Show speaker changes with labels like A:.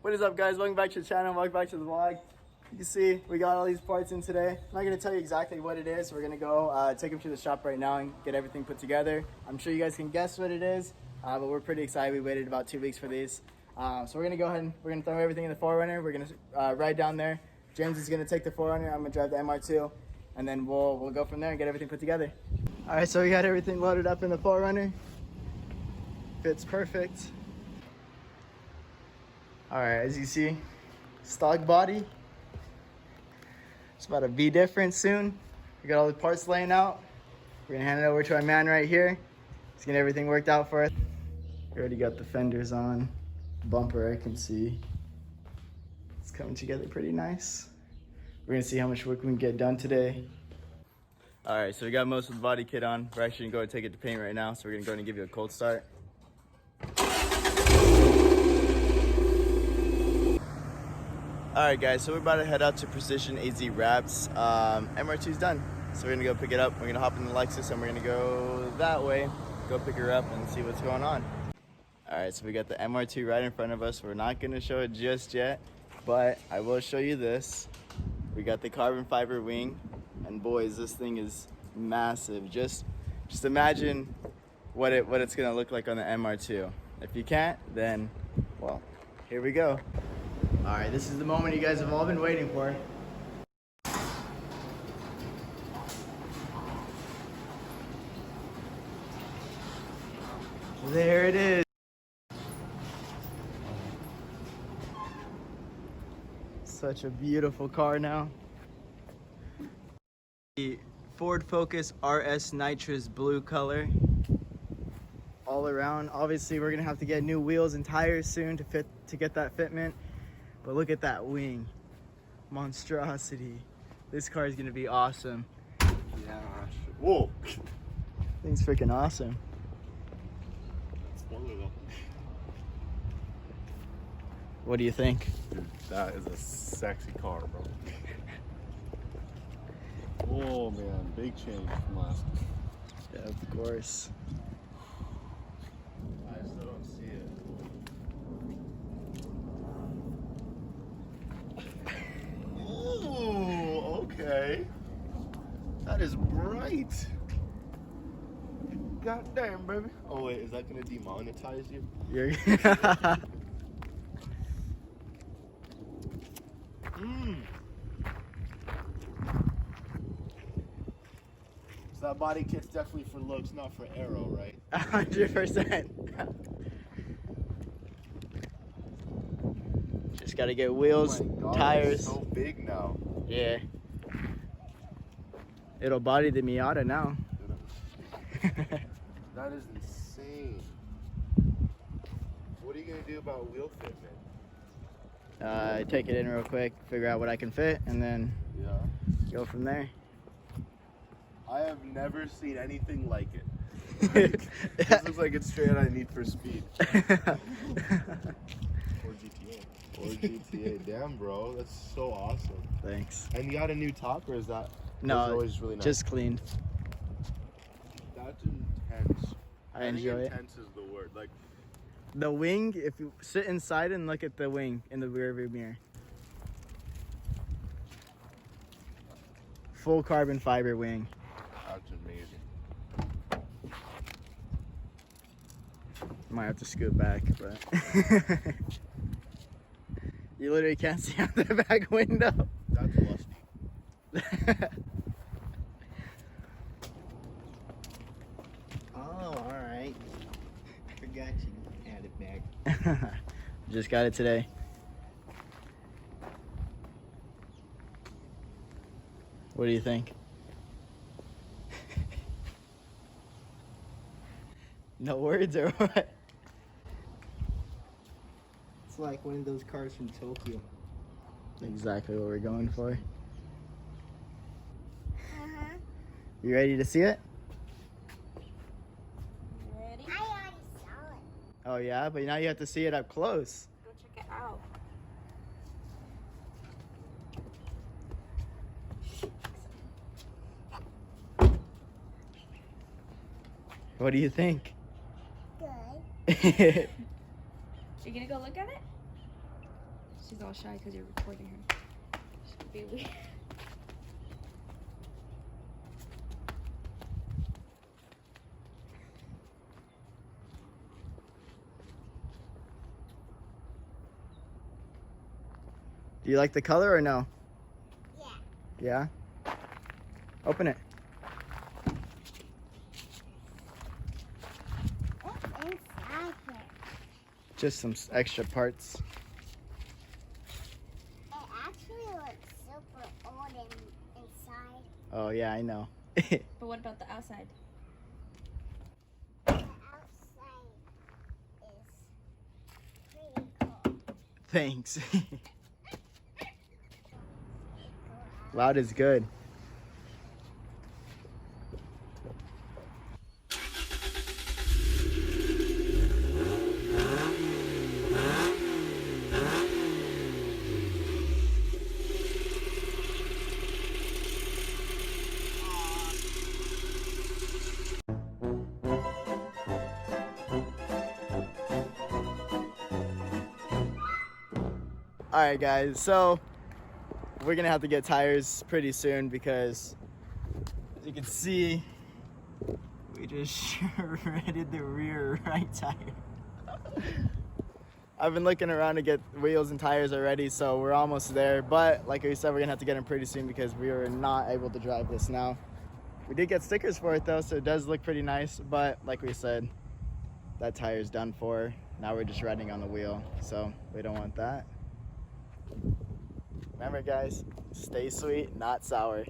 A: What is up, guys? Welcome back to the channel. Welcome back to the vlog. You can see we got all these parts in today. I'm not going to tell you exactly what it is. We're going to go take them to the shop right now and get everything put together. I'm sure you guys can guess what it is, but we're pretty excited. We waited about 2 weeks for these. So we're going to go ahead and we're going to throw everything in the 4Runner. We're going to ride down there. James is going to take the 4Runner. I'm going to drive the MR2. And then we'll go from there and get everything put together. All right, so we got everything loaded up in the 4Runner. Fits perfect. All right, as you see, stock body. It's about to be different soon. We got all the parts laying out. We're gonna hand it over to our man right here. He's getting everything worked out for us. We already got the fenders on. Bumper, I can see. It's coming together pretty nice. We're gonna see how much work we can get done today. All right, so we got most of the body kit on. We're actually gonna go and take it to paint right now. So we're gonna go and give you a cold start. All right, guys, so we're about to head out to Precision AZ Wraps. MR2's done. So we're gonna go pick it up. We're gonna hop in the Lexus and we're gonna go that way, go pick her up and see what's going on. All right, so we got the MR2 right in front of us. We're not gonna show it just yet, but I will show you this. We got the carbon fiber wing, and boys, this thing is massive. Just imagine what it's gonna look like on the MR2. If you can't, then, well, here we go. All right, this is the moment you guys have all been waiting for. There it is. Such a beautiful car now. The Ford Focus RS Nitrous blue color. All around. Obviously, we're gonna have to get new wheels and tires soon to get that fitment. But look at that wing. Monstrosity. This car is gonna be awesome.
B: Yeah. Whoa.
A: Thing's freaking awesome. What do you think?
B: Dude, that is a sexy car, bro. Oh man, big change from last time.
A: Yeah, of course.
B: I still don't see it. Ooh, okay. That is bright. God damn, baby. Oh wait, is that gonna demonetize you?
A: You're
B: So that body kit's definitely for looks, not for aero, right?
A: 100%. Just gotta get wheels,
B: Oh my God,
A: tires.
B: it's so big now.
A: Yeah. It'll body the Miata now.
B: That is insane. What are you gonna do about wheel fitment?
A: Take it in real quick, figure out what I can fit, and then go from there.
B: I have never seen anything like it. This looks like it's straight out of Need for Speed. Or GTA. Or GTA. Damn, bro, that's so awesome.
A: Thanks.
B: And you got a new top, or is that
A: No,
B: really nice?
A: just cleaned.
B: That's intense.
A: I enjoy it.
B: Intense is the word. Like
A: The wing, if you sit inside and look at the wing in the rear view mirror. Full carbon fiber wing.
B: that's amazing.
A: Might have to scoot back, but you literally can't see out the back window.
B: That's lusty.
C: Oh, alright. Forgot you had it back.
A: Just got it today. What do you think? No words or what?
C: It's like one of those cars from Tokyo.
A: Exactly what we're going for. You ready to see it?
D: Ready? I already saw it.
A: Oh yeah, but now you have to see it up close.
D: Go check it out.
A: What do you think?
D: Good. You gonna go look at it?
E: She's all shy because you're recording her. Should be weird.
A: Do you like the color or no?
D: Yeah.
A: Yeah? Open it.
D: What's inside here?
A: Just some extra parts.
D: It actually looks super old inside.
A: Oh yeah, I know.
E: But what about the outside?
D: The outside is pretty cool.
A: Thanks. Loud is good. All right, guys, so we're gonna have to get tires pretty soon because, as you can see, we just shredded the rear right tire. I've been looking around to get wheels and tires already, so we're almost there. But like we said, we're gonna have to get them pretty soon because we are not able to drive this now. We did get stickers for it though, so it does look pretty nice. But like we said, that tire's done for. Now we're just riding on the wheel, so we don't want that. Remember guys, stay sweet, not sour.